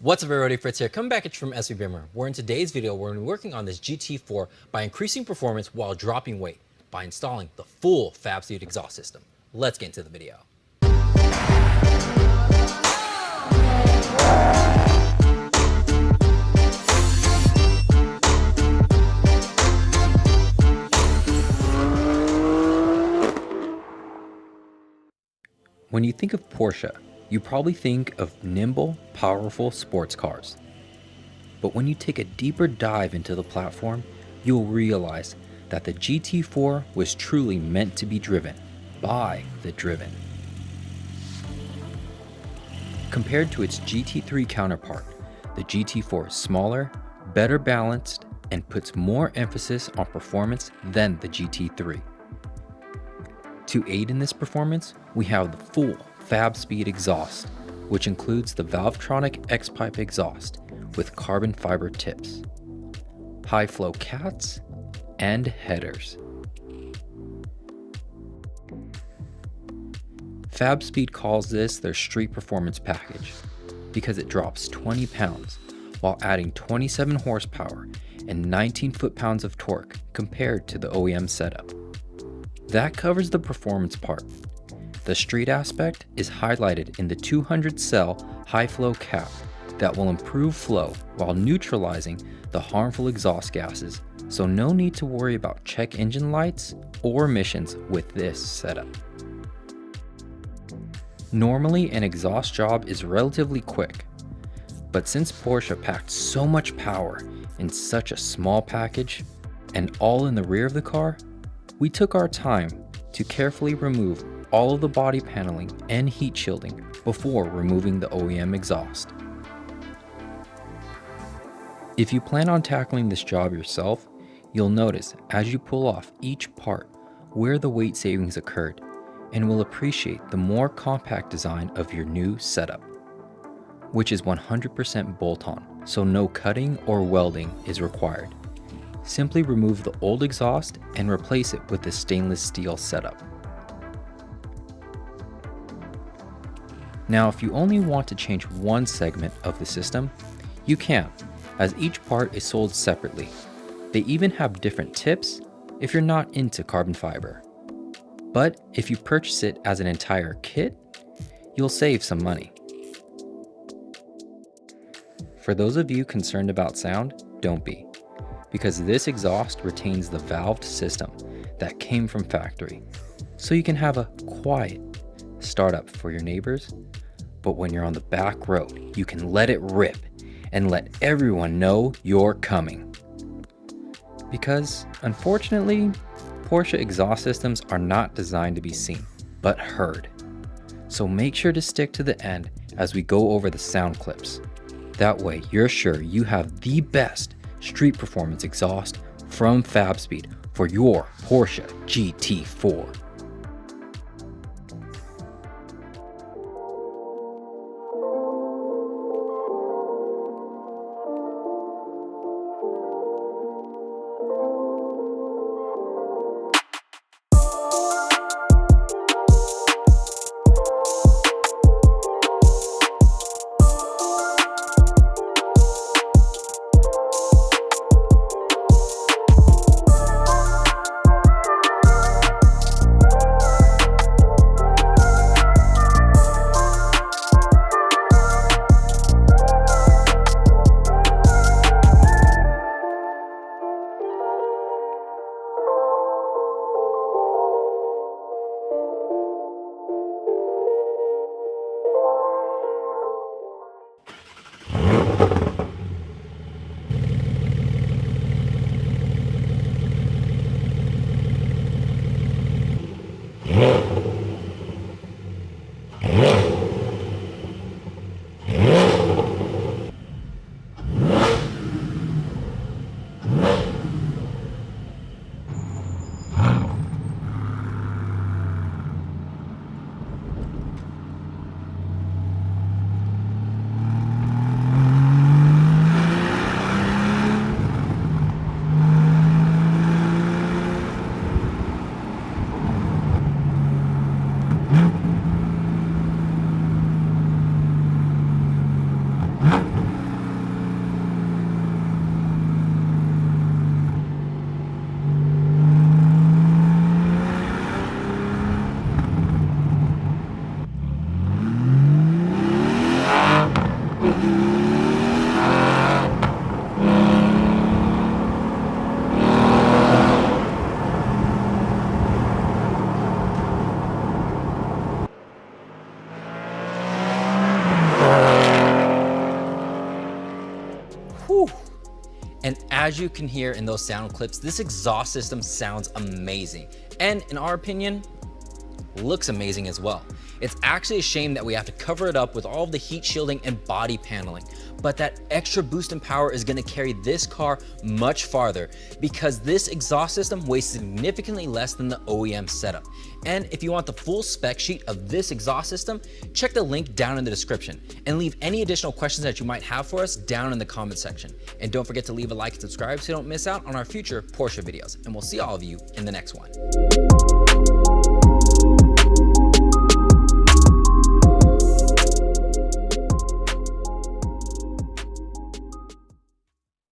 What's up everybody, Fritz here, coming back at you from SVBimmer, where in today's video we're going to be working on this GT4 by increasing performance while dropping weight by installing the full Fabspeed exhaust system. Let's get into the video. When you think of Porsche, you probably think of nimble, powerful sports cars. But when you take a deeper dive into the platform, you'll realize that the GT4 was truly meant to be driven by the driven. Compared to its GT3 counterpart, the GT4 is smaller, better balanced, and puts more emphasis on performance than the GT3. To aid in this performance, we have the full Fabspeed exhaust, which includes the Valvetronic X-pipe exhaust with carbon fiber tips, high flow cats, and headers. Fabspeed calls this their street performance package because it drops 20 pounds while adding 27 horsepower and 19 foot-pounds of torque compared to the OEM setup. That covers the performance part. The street aspect is highlighted in the 200 cell high flow cap that will improve flow while neutralizing the harmful exhaust gases, so no need to worry about check engine lights or emissions with this setup. Normally an exhaust job is relatively quick, but since Porsche packed so much power in such a small package and all in the rear of the car, we took our time to carefully remove all of the body paneling and heat shielding before removing the OEM exhaust. If you plan on tackling this job yourself, you'll notice as you pull off each part where the weight savings occurred and will appreciate the more compact design of your new setup, which is 100% bolt-on, so no cutting or welding is required. Simply remove the old exhaust and replace it with the stainless steel setup. Now, if you only want to change one segment of the system, you can, as each part is sold separately. They even have different tips if you're not into carbon fiber. But if you purchase it as an entire kit, you'll save some money. For those of you concerned about sound, don't be, because this exhaust retains the valved system that came from factory, so you can have a quiet startup for your neighbors, but when you're on the back road, you can let it rip and let everyone know you're coming. Because unfortunately, Porsche exhaust systems are not designed to be seen, but heard. So make sure to stick to the end as we go over the sound clips. That way you're sure you have the best street performance exhaust from Fabspeed for your Porsche GT4. Whew. And as you can hear in those sound clips, this exhaust system sounds amazing. And in our opinion, looks amazing as well. It's actually a shame that we have to cover it up with all of the heat shielding and body paneling, but that extra boost in power is gonna carry this car much farther because this exhaust system weighs significantly less than the OEM setup. And if you want the full spec sheet of this exhaust system, check the link down in the description and leave any additional questions that you might have for us down in the comment section. And don't forget to leave a like and subscribe so you don't miss out on our future Porsche videos. And we'll see all of you in the next one.